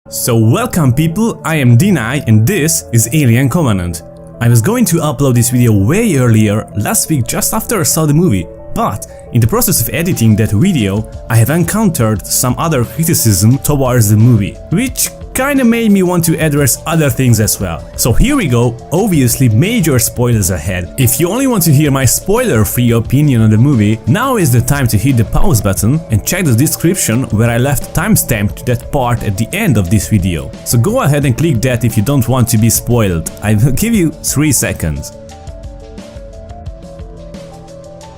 So welcome people, I am Deny and this is Alien Covenant. I was going to upload this video way earlier, last week just after I saw the movie, but in the process of editing that video I have encountered some other criticism towards the movie, which kinda made me want to address other things as well. So here we go, obviously major spoilers ahead. If you only want to hear my spoiler-free opinion on the movie, now is the time to hit the pause button and check the description where I left timestamp to that part at the end of this video. So go ahead and click that if you don't want to be spoiled. I will give you 3 seconds.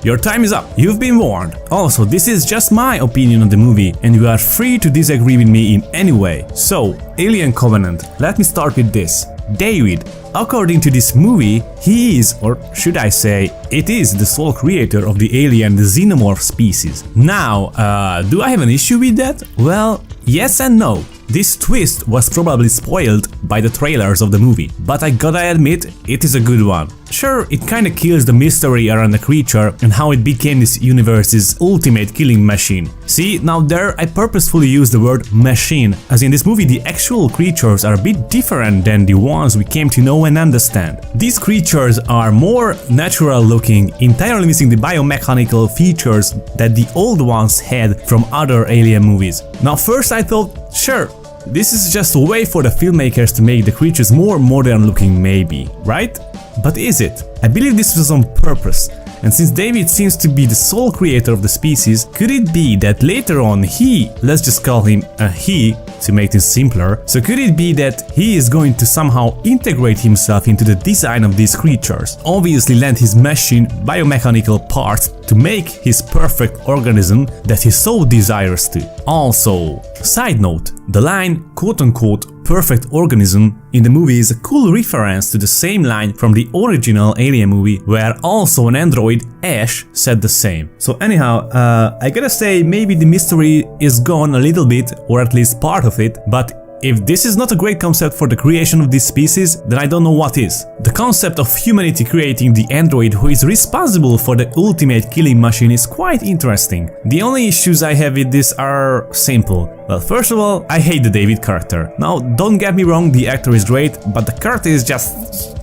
Your time is up, you've been warned. Also, this is just my opinion on the movie and you are free to disagree with me in any way. So, Alien Covenant, let me start with this. David, according to this movie, he is, or should I say, it is the sole creator of the alien, the xenomorph species. Now, do I have an issue with that? Well, yes and no. This twist was probably spoiled by the trailers of the movie, but I gotta admit, it is a good one. Sure, it kinda kills the mystery around the creature and how it became this universe's ultimate killing machine. See, now there I purposefully use the word machine, as in this movie the actual creatures are a bit different than the ones we came to know and understand. These creatures are more natural looking, entirely missing the biomechanical features that the old ones had from other alien movies. Now first I thought, sure, this is just a way for the filmmakers to make the creatures more modern looking maybe, right? But is it? I believe this was on purpose. And since David seems to be the sole creator of the species, could it be that later on he, let's just call him a he to make this simpler, so could it be that he is going to somehow integrate himself into the design of these creatures, obviously lend his machine biomechanical parts to make his perfect organism that he so desires to. Also, side note, the line quote-unquote perfect organism in the movie is a cool reference to the same line from the original Alien movie where also an android, Ash, said the same. So anyhow, I gotta say maybe the mystery is gone a little bit, or at least part of it, but if this is not a great concept for the creation of this species, then I don't know what is. The concept of humanity creating the android who is responsible for the ultimate killing machine is quite interesting. The only issues I have with this are simple. Well, first of all, I hate the David character. Now, don't get me wrong, the actor is great, but the character is just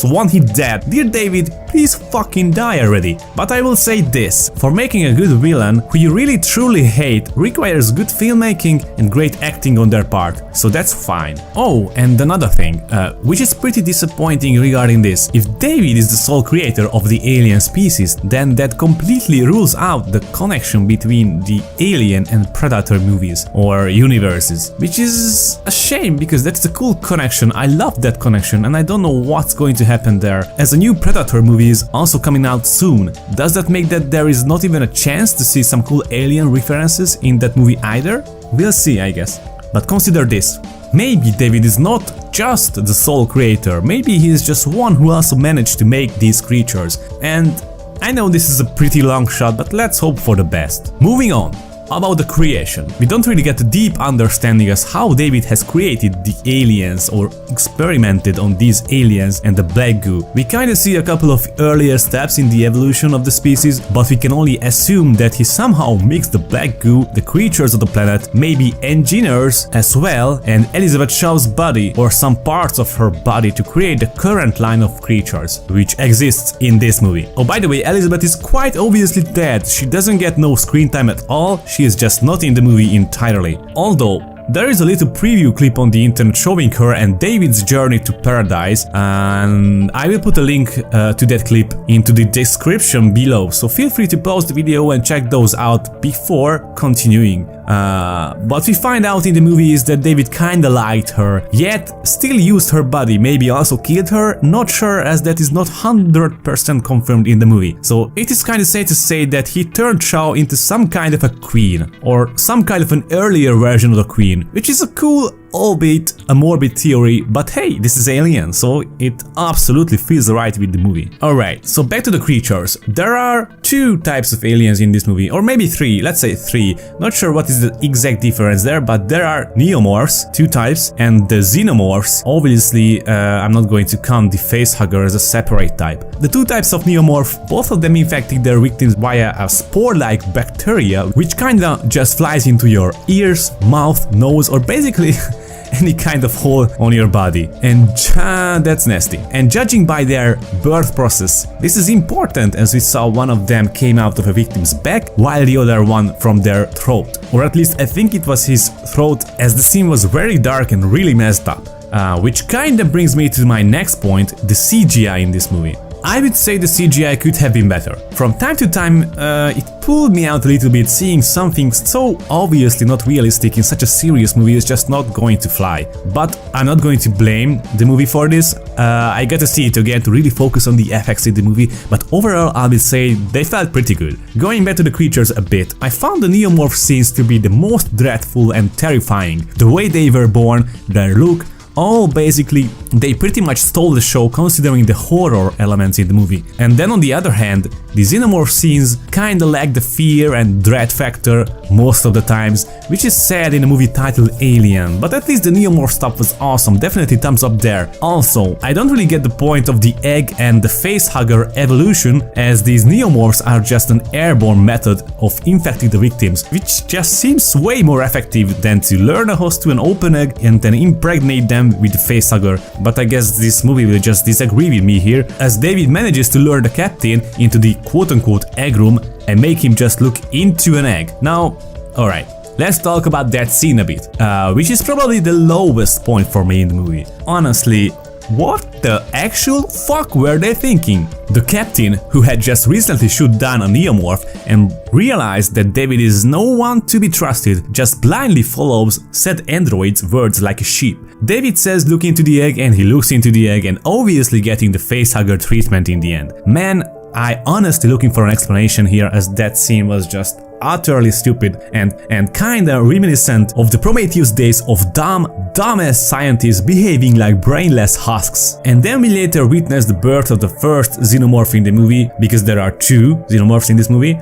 one hit dead. Dear David, please fucking die already. But I will say this, for making a good villain who you really truly hate requires good filmmaking and great acting on their part, so that's fine. Oh, and another thing, which is pretty disappointing regarding this, if David is the sole creator of the alien species, then that completely rules out the connection between the Alien and Predator movies or universes, which is a shame because that's a cool connection. I love that connection and I don't know what's going to happen there. As a new Predator movie is also coming out soon, does that make that there is not even a chance to see some cool alien references in that movie either? We'll see, I guess. But consider this, maybe David is not just the sole creator, maybe he is just one who also managed to make these creatures. And I know this is a pretty long shot, but let's hope for the best. Moving on. About the creation. We don't really get a deep understanding as how David has created the aliens or experimented on these aliens and the black goo. We kinda see a couple of earlier steps in the evolution of the species, but we can only assume that he somehow mixed the black goo, the creatures of the planet, maybe engineers as well, and Elizabeth Shaw's body or some parts of her body to create the current line of creatures, which exists in this movie. Oh, by the way, Elizabeth is quite obviously dead. She doesn't get no screen time at all. She is just not in the movie entirely. Although, there is a little preview clip on the internet showing her and David's journey to paradise, and I will put a link to that clip into the description below, so feel free to pause the video and check those out before continuing. What we find out in the movie is that David kinda liked her, yet still used her body, maybe also killed her, not sure as that is not 100% confirmed in the movie. So it is kinda safe to say that he turned Shaw into some kind of a queen, or some kind of an earlier version of the queen, which is a cool albeit a morbid theory, but hey, this is Alien, so it absolutely feels right with the movie. Alright, so back to the creatures. There are two types of aliens in this movie, or maybe three, let's say three. Not sure what is the exact difference there, but there are neomorphs, two types, and the xenomorphs. Obviously, I'm not going to count the facehugger as a separate type. The two types of neomorph, both of them infecting their victims via a spore-like bacteria, which kinda just flies into your ears, mouth, nose, or basically any kind of hole on your body. And that's nasty. And judging by their birth process, this is important, as we saw one of them came out of a victim's back while the other one from their throat. Or at least I think it was his throat, as the scene was very dark and really messed up. Which kinda brings me to my next point, the CGI in this movie. I would say the CGI could have been better. From time to time, it pulled me out a little bit, seeing something so obviously not realistic in such a serious movie is just not going to fly. But I'm not going to blame the movie for this. I got to see it again to really focus on the effects in the movie, but overall I will say they felt pretty good. Going back to the creatures a bit, I found the neomorph scenes to be the most dreadful and terrifying. The way they were born, their look, all basically, they pretty much stole the show considering the horror elements in the movie. And then on the other hand, the xenomorph scenes kinda lack the fear and dread factor most of the times, which is sad in a movie titled Alien, but at least the neomorph stuff was awesome, definitely thumbs up there. Also, I don't really get the point of the egg and the facehugger evolution, as these neomorphs are just an airborne method of infecting the victims, which just seems way more effective than to lure a host to an open egg and then impregnate them with the facehugger. But I guess this movie will just disagree with me here, as David manages to lure the captain into the quote-unquote egg room and make him just look into an egg. Now, alright, let's talk about that scene a bit, which is probably the lowest point for me in the movie. Honestly, what the actual fuck were they thinking? The captain, who had just recently shot down a neomorph and realized that David is no one to be trusted, just blindly follows said android's words like a sheep. David says look into the egg, and he looks into the egg and obviously getting the facehugger treatment in the end. Man, I honestly looking for an explanation here, as that scene was just utterly stupid and kinda reminiscent of the Prometheus days of dumbass scientists behaving like brainless husks. And then we later witness the birth of the first xenomorph in the movie, because there are two xenomorphs in this movie,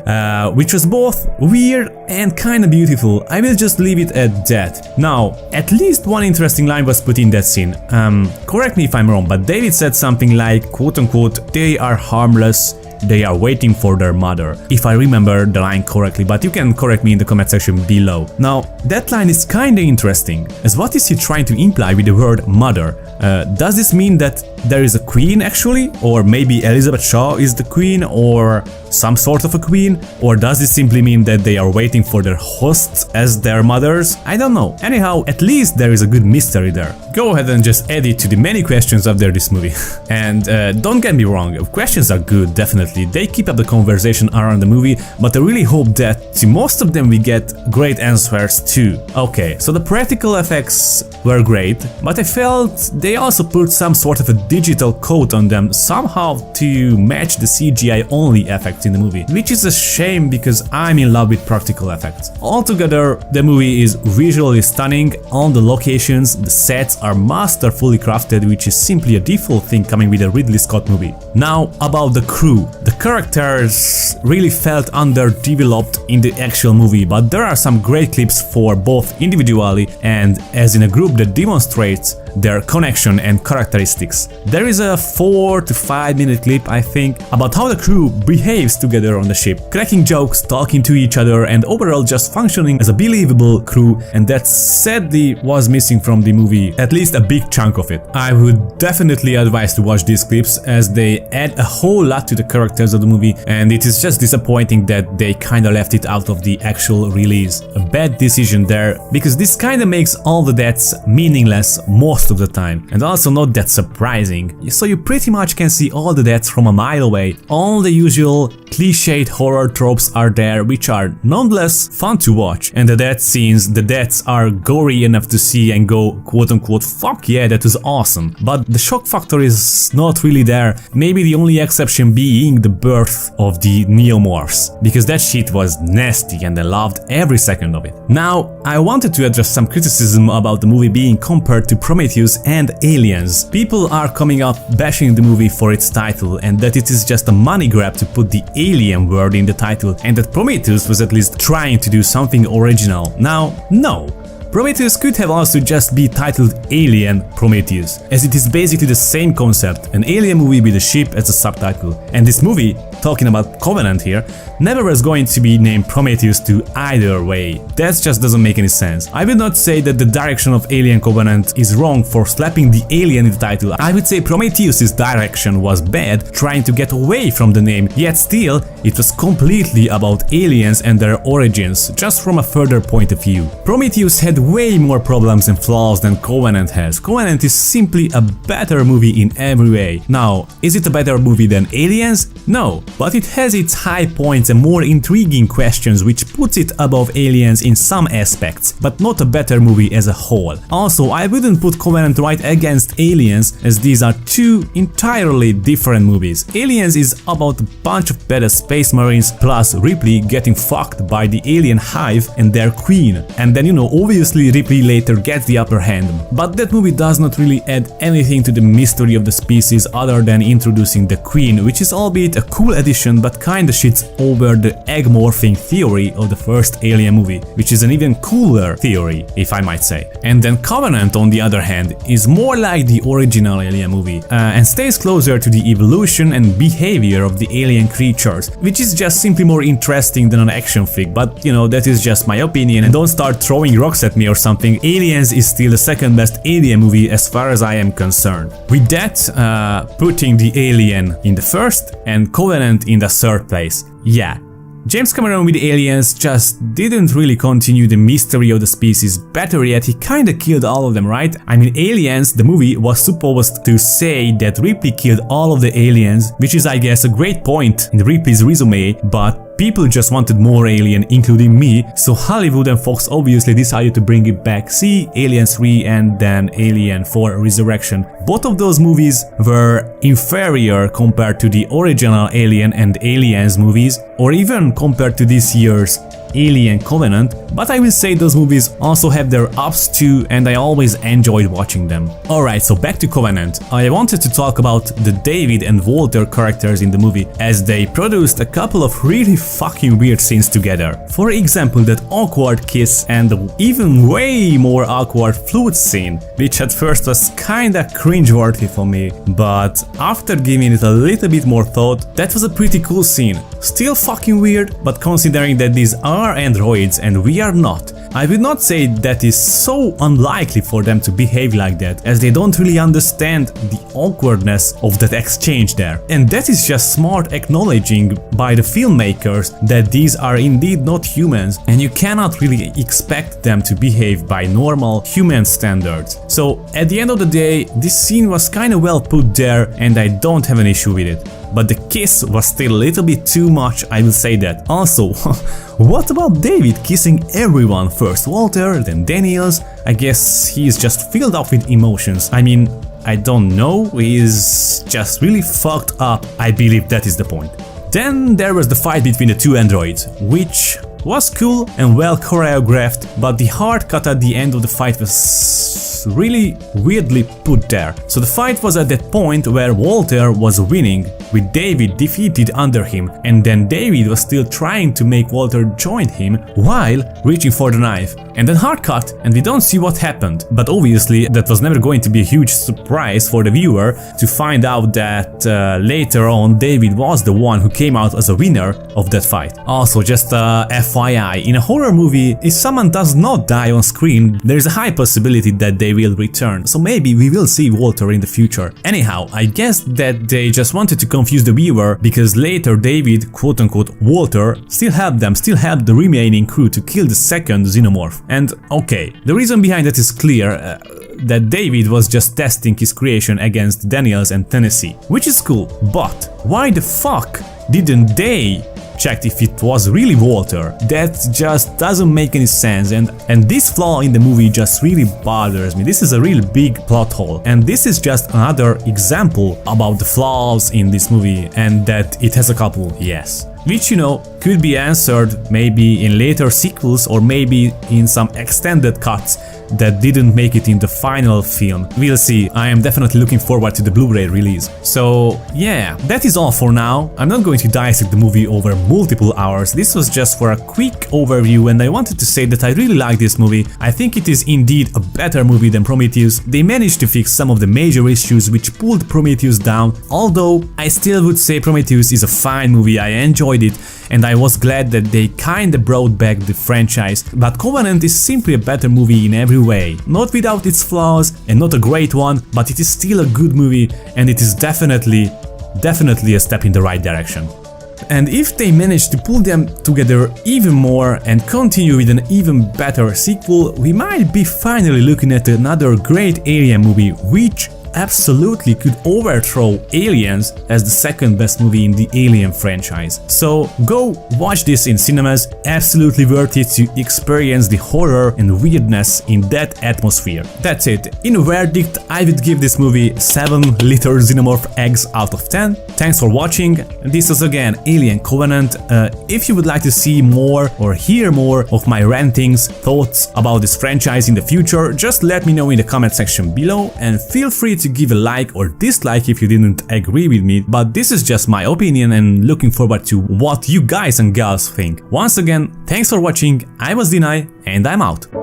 which was both weird and kinda beautiful. I will just leave it at that. Now, at least one interesting line was put in that scene. Correct me if I'm wrong, but David said something like, quote-unquote, they are harmless, they are waiting for their mother, if I remember the line correctly, but you can correct me in the comment section below. Now, that line is kinda interesting, as what is he trying to imply with the word mother? Does this mean that there is a queen actually? Or maybe Elizabeth Shaw is the queen, or some sort of a queen? Or does this simply mean that they are waiting for their hosts as their mothers? I don't know. Anyhow, at least there is a good mystery there. Go ahead and just add it to the many questions of this movie. And don't get me wrong, questions are good, definitely. They keep up the conversation around the movie, but I really hope that to most of them we get great answers too. Okay, so the practical effects were great, but I felt they also put some sort of a digital coat on them somehow to match the CGI only effects in the movie, which is a shame because I'm in love with practical effects. Altogether, the movie is visually stunning. All the locations, the sets are masterfully crafted, which is simply a default thing coming with a Ridley Scott movie. Now about the crew. The characters really felt underdeveloped in the actual movie, but there are some great clips for both individually and as in a group that demonstrates their connection and characteristics. There is a 4 to 5 minute clip, I think, about how the crew behaves together on the ship, cracking jokes, talking to each other, and overall just functioning as a believable crew, and that sadly was missing from the movie, at least a big chunk of it. I would definitely advise to watch these clips, as they add a whole lot to the characters of the movie, and it is just disappointing that they kinda left it out of the actual release. A bad decision there, because this kinda makes all the deaths meaningless most of the time, and also not that surprising, so you pretty much can see all the deaths from a mile away. All the usual cliched horror tropes are there, which are nonetheless fun to watch. And the death scenes, the deaths are gory enough to see and go quote-unquote fuck yeah, that was awesome. But the shock factor is not really there, maybe the only exception being the birth of the neomorphs, because that shit was nasty and I loved every second of it. Now, I wanted to address some criticism about the movie being compared to Prometheus and Aliens. People are coming up bashing the movie for its title and that it is just a money grab to put the alien word in the title and that Prometheus was at least trying to do something original. Now, no. Prometheus could have also just be titled Alien Prometheus, as it is basically the same concept, an alien movie with a ship as a subtitle. And this movie, talking about Covenant here, never was going to be named Prometheus to either way. That just doesn't make any sense. I would not say that the direction of Alien Covenant is wrong for slapping the alien in the title. I would say Prometheus's direction was bad, trying to get away from the name, yet still, it was completely about aliens and their origins, just from a further point of view. Prometheus had way more problems and flaws than Covenant has. Covenant is simply a better movie in every way. Now, is it a better movie than Aliens? No, but it has its high points and more intriguing questions which puts it above Aliens in some aspects, but not a better movie as a whole. Also, I wouldn't put Covenant right against Aliens, as these are two entirely different movies. Aliens is about a bunch of badass space marines plus Ripley getting fucked by the alien hive and their queen, and then obviously Ripley later gets the upper hand, but that movie does not really add anything to the mystery of the species other than introducing the queen, which is albeit a cool addition but kinda shits over the egg morphing theory of the first Alien movie, which is an even cooler theory, if I might say. And then Covenant, on the other hand, is more like the original Alien movie and stays closer to the evolution and behavior of the alien creatures, which is just simply more interesting than an action flick, but that is just my opinion and don't start throwing rocks at me or something. Aliens is still the second best Alien movie as far as I am concerned. With that, putting the Alien in the first and Covenant in the third place. Yeah. James Cameron with Aliens just didn't really continue the mystery of the species, better yet he kinda killed all of them, right? I mean, Aliens, the movie, was supposed to say that Ripley killed all of the aliens, which is I guess a great point in Ripley's resume, but people just wanted more Alien, including me, so Hollywood and Fox obviously decided to bring it back. See Alien 3 and then Alien 4 Resurrection. Both of those movies were inferior compared to the original Alien and Aliens movies, or even compared to this year's Alien Covenant, but I will say those movies also have their ups too and I always enjoyed watching them. Alright, so back to Covenant. I wanted to talk about the David and Walter characters in the movie, as they produced a couple of really fucking weird scenes together. For example, that awkward kiss and the even way more awkward flute scene, which at first was kinda cringeworthy for me, but after giving it a little bit more thought, that was a pretty cool scene. Still fucking weird, but considering that these are androids and we are not, I would not say that is so unlikely for them to behave like that, as they don't really understand the awkwardness of that exchange there. And that is just smart acknowledging by the filmmakers that these are indeed not humans and you cannot really expect them to behave by normal human standards. So at the end of the day, this scene was kinda well put there and I don't have an issue with it. But the kiss was still a little bit too much, I will say that. Also, what about David kissing everyone? First Walter, then Daniels? I guess he's just filled up with emotions. I mean, I don't know, he's just really fucked up. I believe that is the point. Then there was the fight between the two androids, which was cool and well choreographed, but the hard cut at the end of the fight was really weirdly put there. So the fight was at that point where Walter was winning, with David defeated under him, and then David was still trying to make Walter join him while reaching for the knife. And then hard cut and we don't see what happened, but obviously that was never going to be a huge surprise for the viewer to find out that later on David was the one who came out as a winner of that fight. Also, just FYI, in a horror movie, if someone does not die on screen, there is a high possibility that they will return, so maybe we will see Walter in the future. Anyhow, I guess that they just wanted to confuse the viewer, because later David, quote-unquote Walter, still helped the remaining crew to kill the second xenomorph. And okay, the reason behind that is clear, that David was just testing his creation against Daniels and Tennessee, which is cool, but why the fuck didn't they checked if it was really Walter? That just doesn't make any sense, and this flaw in the movie just really bothers me. This is a really big plot hole, and this is just another example about the flaws in this movie, and that it has a couple, yes. Which, you know, could be answered maybe in later sequels or maybe in some extended cuts that didn't make it in the final film. We'll see. I am definitely looking forward to the Blu-ray release. So yeah, that is all for now. I'm not going to dissect the movie over multiple hours. This was just for a quick overview, and I wanted to say that I really like this movie. I think it is indeed a better movie than Prometheus. They managed to fix some of the major issues which pulled Prometheus down, although I still would say Prometheus is a fine movie. I enjoyed it, and I was glad that they kinda brought back the franchise, but Covenant is simply a better movie in every way. Not without its flaws, and not a great one, but it is still a good movie, and it is definitely a step in the right direction. And if they manage to pull them together even more and continue with an even better sequel, we might be finally looking at another great Alien movie, which absolutely could overthrow Aliens as the second best movie in the Alien franchise. So go watch this in cinemas, absolutely worth it to experience the horror and weirdness in that atmosphere. That's it. In a verdict, I would give this movie 7 little xenomorph eggs out of 10. Thanks for watching. This was again Alien Covenant. If you would like to see more or hear more of my rantings, thoughts about this franchise in the future, just let me know in the comment section below, and feel free to give a like or dislike if you didn't agree with me, but this is just my opinion and looking forward to what you guys and gals think. Once again, thanks for watching, I was Dinai and I'm out.